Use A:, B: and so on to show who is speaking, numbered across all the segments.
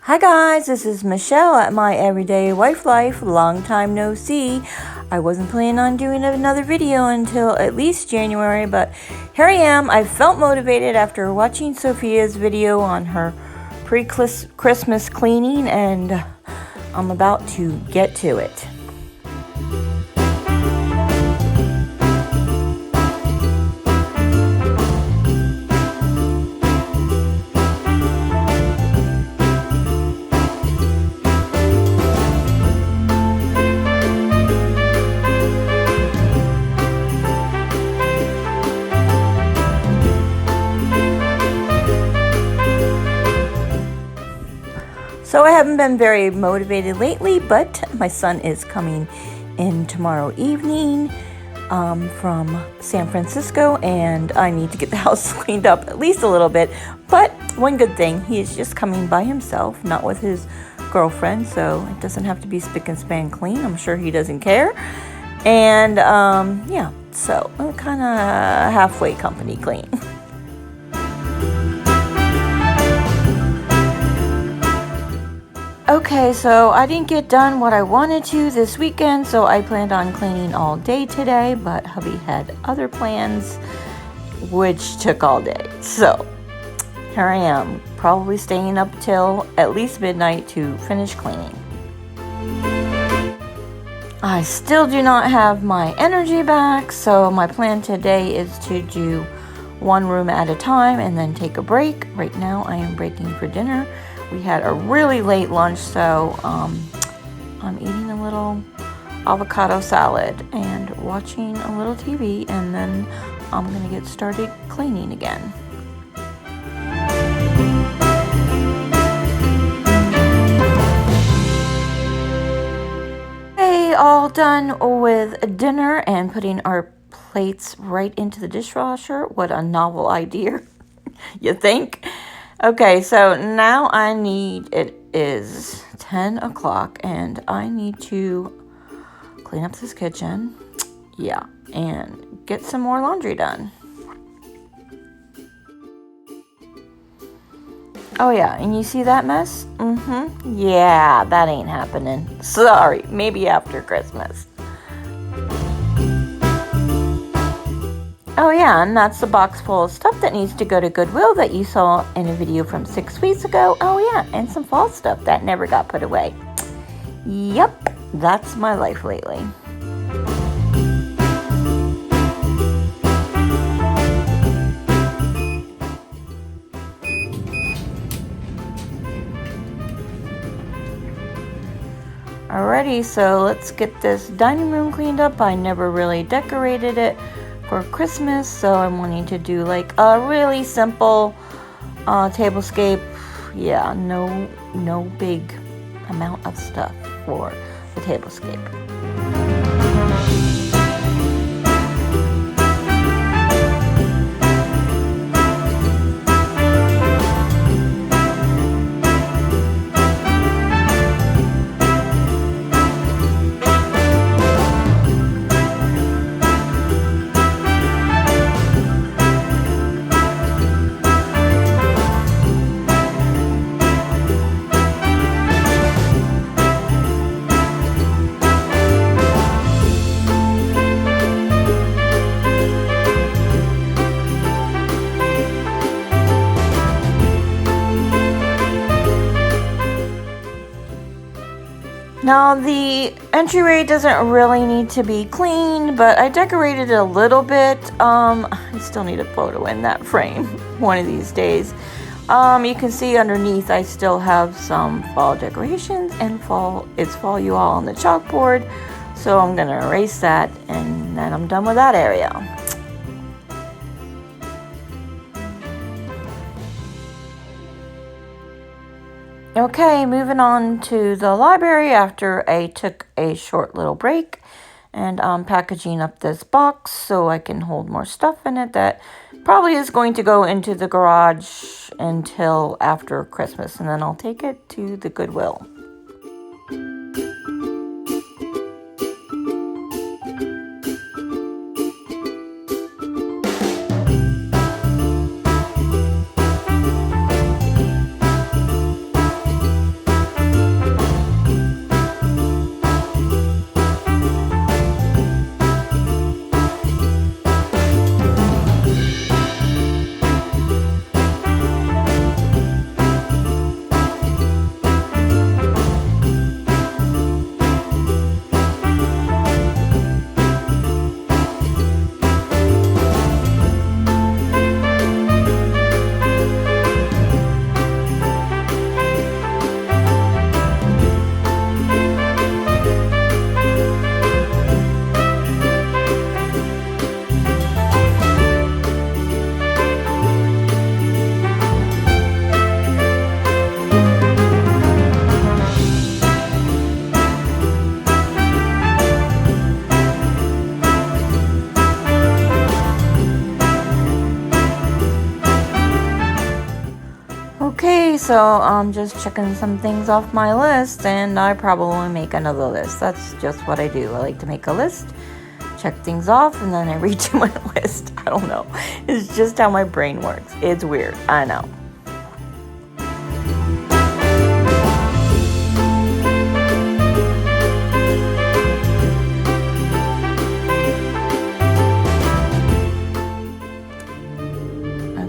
A: Hi guys, this is Michelle at My Everyday Wife Life. Long time no see. I wasn't planning on doing another video until at least January, but here I am. I felt motivated after watching Sophia's video on her pre-Christmas cleaning, and I'm about to get to it. So I haven't been very motivated lately, but my son is coming in tomorrow evening from San Francisco, and I need to get the house cleaned up at least a little bit. But one good thing, he is just coming by himself, not with his girlfriend, so it doesn't have to be spick and span clean. I'm sure he doesn't care. And yeah, so I'm kind of halfway company clean. Okay, so I didn't get done what I wanted to this weekend, so I planned on cleaning all day today, but hubby had other plans, which took all day. So here I am, probably staying up till at least midnight to finish cleaning. I still do not have my energy back, so my plan today is to do one room at a time and then take a break. Right now I am breaking for dinner. We had a really late lunch, so I'm eating a little avocado salad and watching a little TV, and then I'm gonna get started cleaning again. Okay, all done with dinner and putting our plates right into the dishwasher. What a novel idea, you think? Okay, so now it is 10 o'clock and I need to clean up this kitchen, yeah, and get some more laundry done. Oh yeah, and you see that mess? Yeah, that ain't happening. Sorry, maybe after Christmas. Oh yeah, and that's the box full of stuff that needs to go to Goodwill that you saw in a video from 6 weeks ago. Oh yeah, and some fall stuff that never got put away. Yep, that's my life lately. Alrighty, so let's get this dining room cleaned up. I never really decorated it for Christmas, so I'm wanting to do like a really simple tablescape. Yeah, no big amount of stuff for the tablescape. Now the entryway doesn't really need to be cleaned, but I decorated it a little bit. I still need a photo in that frame one of these days. You can see underneath I still have some fall decorations, and it's fall you all on the chalkboard. So I'm gonna erase that, and then I'm done with that area. Okay, moving on to the library after I took a short little break, and I'm packaging up this box so I can hold more stuff in it that probably is going to go into the garage until after Christmas, and then I'll take it to the Goodwill. so I'm just checking some things off my list, and I probably make another list. That's just what I do. I like to make a list, check things off, and then I redo my list. I don't know. It's just how my brain works. It's weird. I know.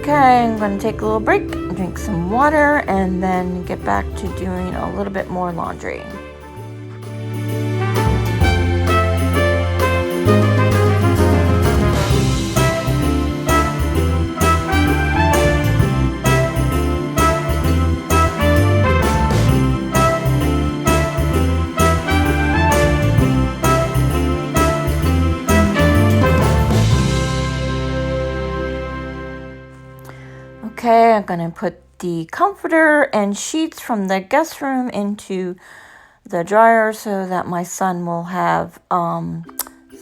A: Okay, I'm going to take a little break, drink some water, and then get back to doing a little bit more laundry. Okay, I'm going to put the comforter and sheets from the guest room into the dryer so that my son will have some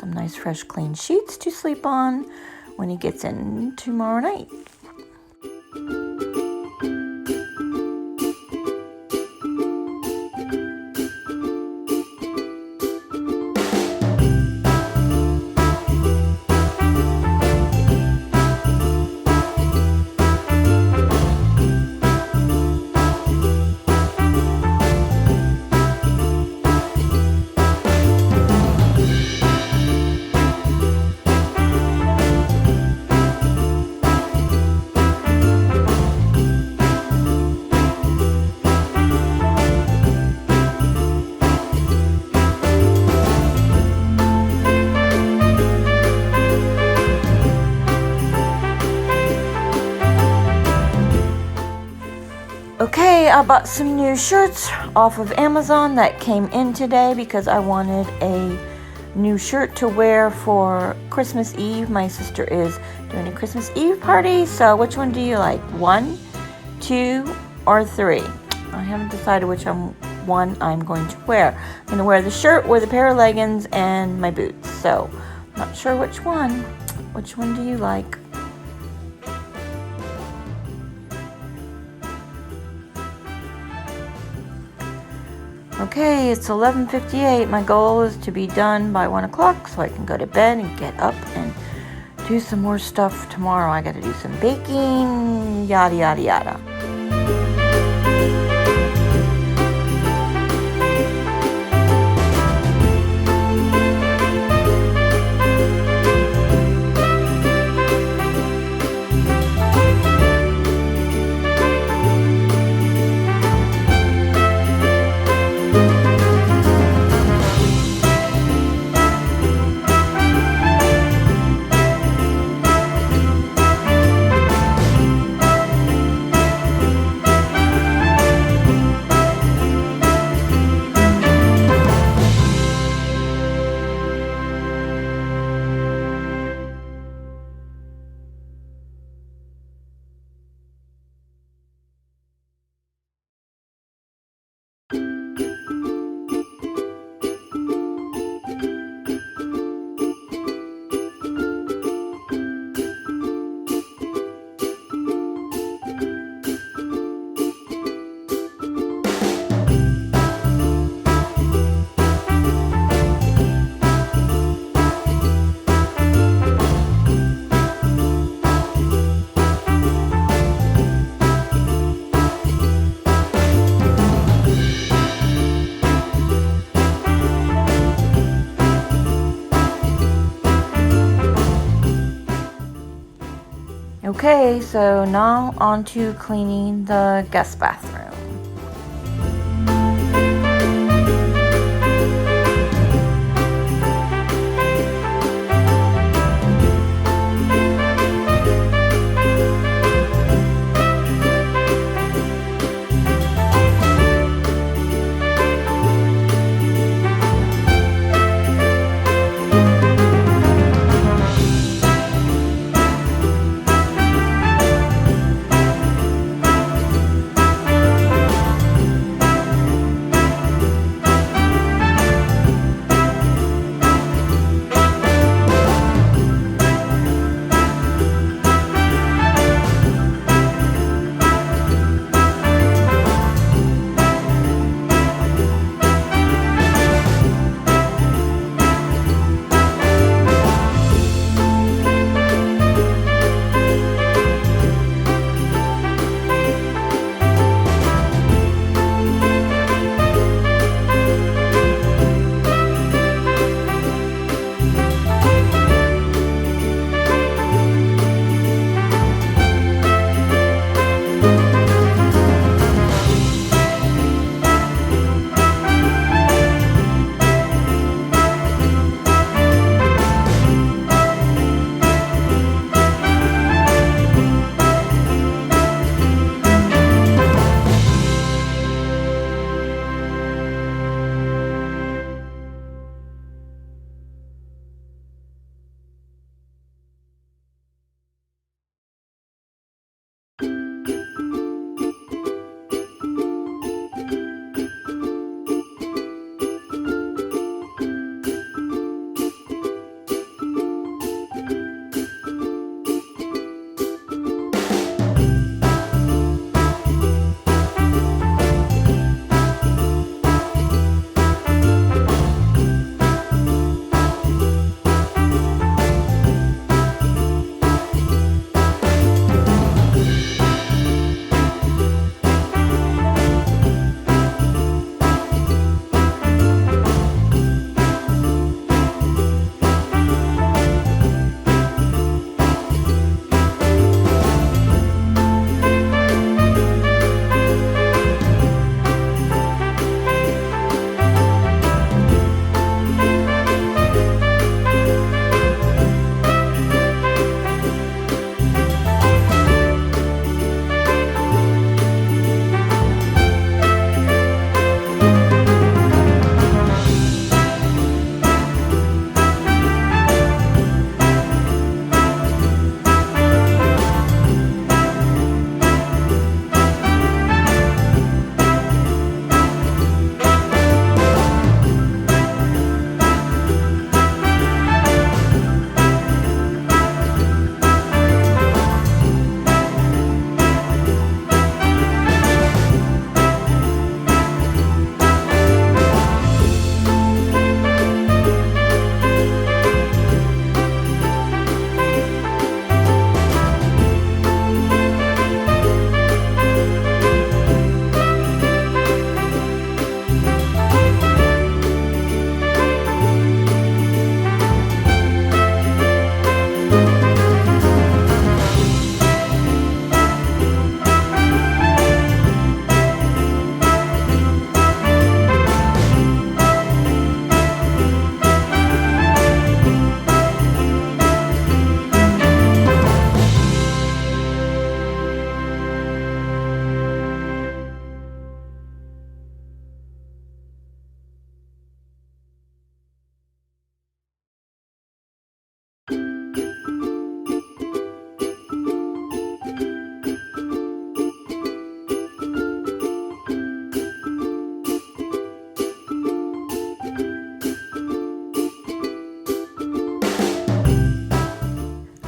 A: nice fresh clean sheets to sleep on when he gets in tomorrow night. Okay, I bought some new shirts off of Amazon that came in today because I wanted a new shirt to wear for Christmas Eve. My sister is doing a Christmas Eve party, so which one do you like? 1, 2, or 3? I haven't decided which one I'm going to wear. I'm going to wear the shirt with a pair of leggings and my boots, so I'm not sure which one. Which one do you like? Okay, it's 11:58. My goal is to be done by 1 o'clock so I can go to bed and get up and do some more stuff tomorrow. I got to do some baking, yada, yada, yada. Okay, so now on to cleaning the guest bathroom.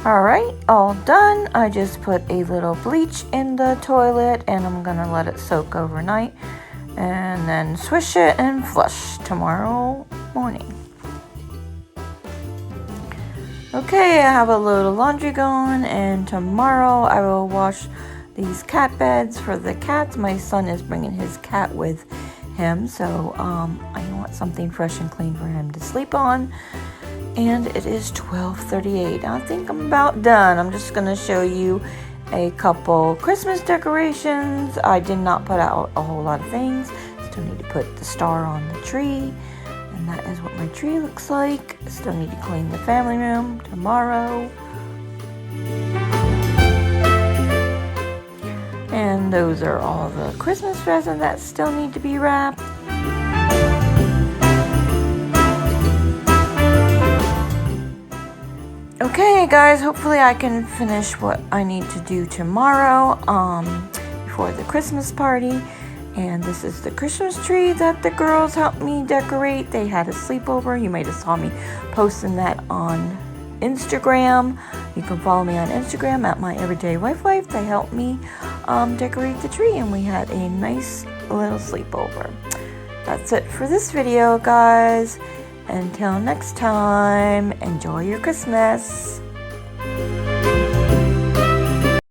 A: Alright, all done. I just put a little bleach in the toilet and I'm gonna let it soak overnight and then swish it and flush tomorrow morning. Okay, I have a load of laundry going, and tomorrow I will wash these cat beds for the cats. My son is bringing his cat with him, so I want something fresh and clean for him to sleep on. And it is 12:38. I think I'm about done. I'm just going to show you a couple Christmas decorations. I did not put out a whole lot of things. Still need to put the star on the tree. And that is what my tree looks like. Still need to clean the family room tomorrow. And those are all the Christmas presents that still need to be wrapped. Okay guys, hopefully I can finish what I need to do tomorrow before the Christmas party. And this is the Christmas tree that the girls helped me decorate. They had a sleepover. You might have saw me posting that on Instagram. You can follow me on Instagram at My Everyday Wife. They helped me decorate the tree, and we had a nice little sleepover. That's it for this video, guys. Until next time, enjoy your Christmas.